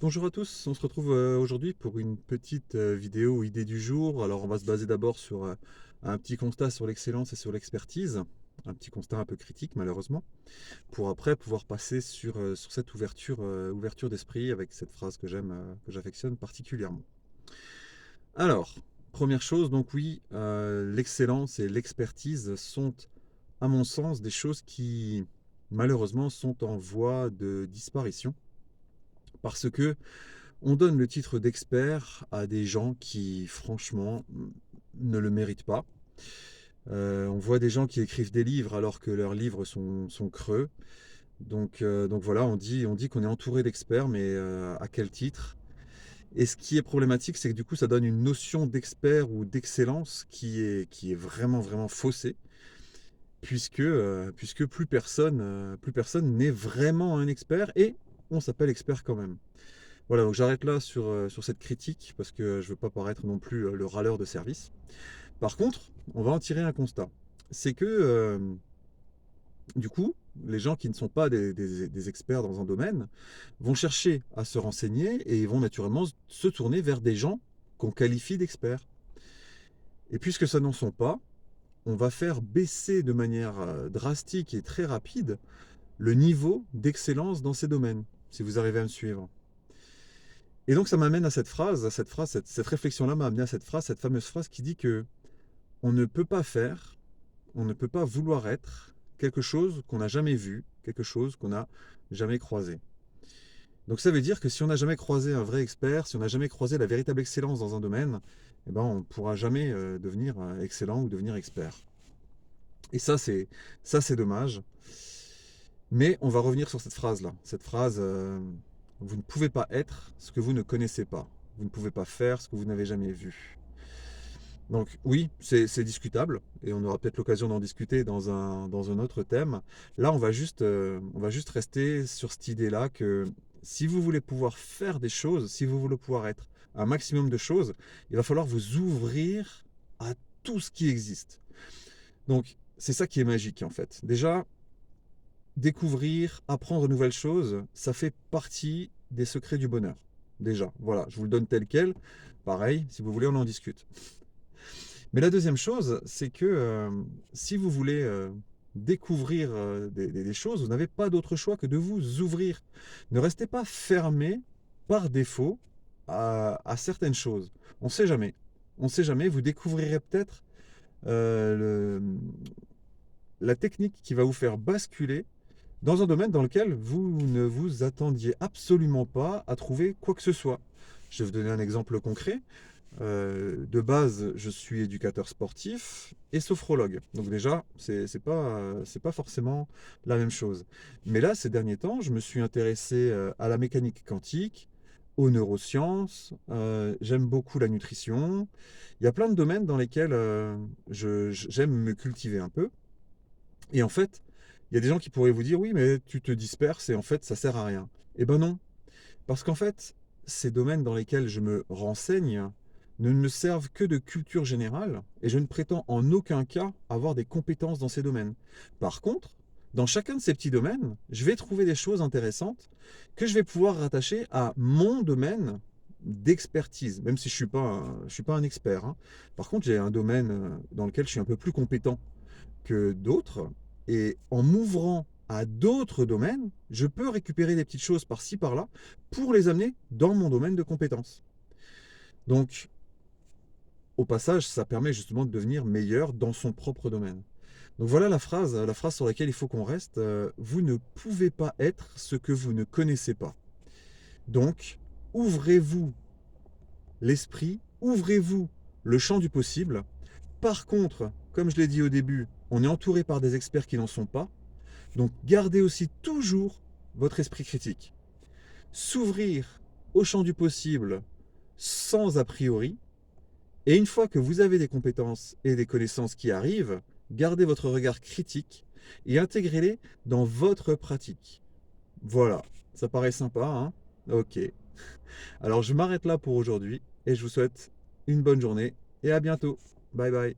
Bonjour à tous, on se retrouve aujourd'hui pour une petite vidéo idée du jour. Alors on va se baser d'abord sur un petit constat sur l'excellence et sur l'expertise, un petit constat un peu critique malheureusement, pour après pouvoir passer sur cette ouverture d'esprit avec cette phrase que j'aime, que j'affectionne particulièrement. Alors, première chose, donc oui, l'excellence et l'expertise sont à mon sens des choses qui malheureusement sont en voie de disparition parce que on donne le titre d'expert à des gens qui, franchement, ne le méritent pas. On voit des gens qui écrivent des livres alors que leurs livres sont creux. Donc voilà, on dit qu'on est entouré d'experts, mais à quel titre? Et ce qui est problématique, c'est que du coup, ça donne une notion d'expert ou d'excellence qui est vraiment, vraiment faussée, puisque plus personne n'est vraiment un expert et on s'appelle expert quand même. Voilà, donc j'arrête là sur cette critique parce que je ne veux pas paraître non plus le râleur de service. Par contre, on va en tirer un constat. C'est que du coup, les gens qui ne sont pas des experts dans un domaine vont chercher à se renseigner et vont naturellement se tourner vers des gens qu'on qualifie d'experts. Et puisque ça n'en sont pas, on va faire baisser de manière drastique et très rapide le niveau d'excellence dans ces domaines, si vous arrivez à me suivre. Et donc ça m'amène à cette réflexion-là m'a amené à cette phrase, cette fameuse phrase qui dit que on ne peut pas faire, on ne peut pas vouloir être quelque chose qu'on n'a jamais vu, quelque chose qu'on n'a jamais croisé. Donc ça veut dire que si on n'a jamais croisé un vrai expert, si on n'a jamais croisé la véritable excellence dans un domaine, eh ben on ne pourra jamais devenir excellent ou devenir expert. Et ça c'est dommage. Mais on va revenir sur cette phrase-là. Cette phrase, vous ne pouvez pas être ce que vous ne connaissez pas. Vous ne pouvez pas faire ce que vous n'avez jamais vu. Donc oui, c'est discutable, et on aura peut-être l'occasion d'en discuter dans un autre thème. Là, on va juste rester sur cette idée-là que si vous voulez pouvoir faire des choses, si vous voulez pouvoir être un maximum de choses, il va falloir vous ouvrir à tout ce qui existe. Donc c'est ça qui est magique en fait. Déjà, découvrir, apprendre de nouvelles choses, ça fait partie des secrets du bonheur. Déjà, voilà, je vous le donne tel quel. Pareil, si vous voulez, on en discute. Mais la deuxième chose, c'est que si vous voulez découvrir des choses, vous n'avez pas d'autre choix que de vous ouvrir. Ne restez pas fermé par défaut à certaines choses. On ne sait jamais. On ne sait jamais, vous découvrirez peut-être la technique qui va vous faire basculer dans un domaine dans lequel vous ne vous attendiez absolument pas à trouver quoi que ce soit. Je vais vous donner un exemple concret. De base, je suis éducateur sportif et sophrologue. Donc déjà, c'est pas forcément la même chose. Mais là, ces derniers temps, je me suis intéressé à la mécanique quantique, aux neurosciences. J'aime beaucoup la nutrition. Il y a plein de domaines dans lesquels j'aime me cultiver un peu. Et en fait, il y a des gens qui pourraient vous dire, oui, mais tu te disperses et en fait, ça sert à rien. Eh ben non, parce qu'en fait, ces domaines dans lesquels je me renseigne ne me servent que de culture générale et je ne prétends en aucun cas avoir des compétences dans ces domaines. Par contre, dans chacun de ces petits domaines, je vais trouver des choses intéressantes que je vais pouvoir rattacher à mon domaine d'expertise, même si je suis pas un expert, hein. Par contre, j'ai un domaine dans lequel je suis un peu plus compétent que d'autres. Et en m'ouvrant à d'autres domaines, je peux récupérer des petites choses par-ci, par-là, pour les amener dans mon domaine de compétences. Donc, au passage, ça permet justement de devenir meilleur dans son propre domaine. Donc voilà la phrase sur laquelle il faut qu'on reste. Vous ne pouvez pas être ce que vous ne connaissez pas. Donc, ouvrez-vous l'esprit, ouvrez-vous le champ du possible. Par contre, comme je l'ai dit au début, on est entouré par des experts qui n'en sont pas. Donc gardez aussi toujours votre esprit critique. S'ouvrir au champ du possible sans a priori. Et une fois que vous avez des compétences et des connaissances qui arrivent, gardez votre regard critique et intégrez-les dans votre pratique. Voilà, ça paraît sympa, hein? Ok. Alors je m'arrête là pour aujourd'hui et je vous souhaite une bonne journée et à bientôt. Bye bye.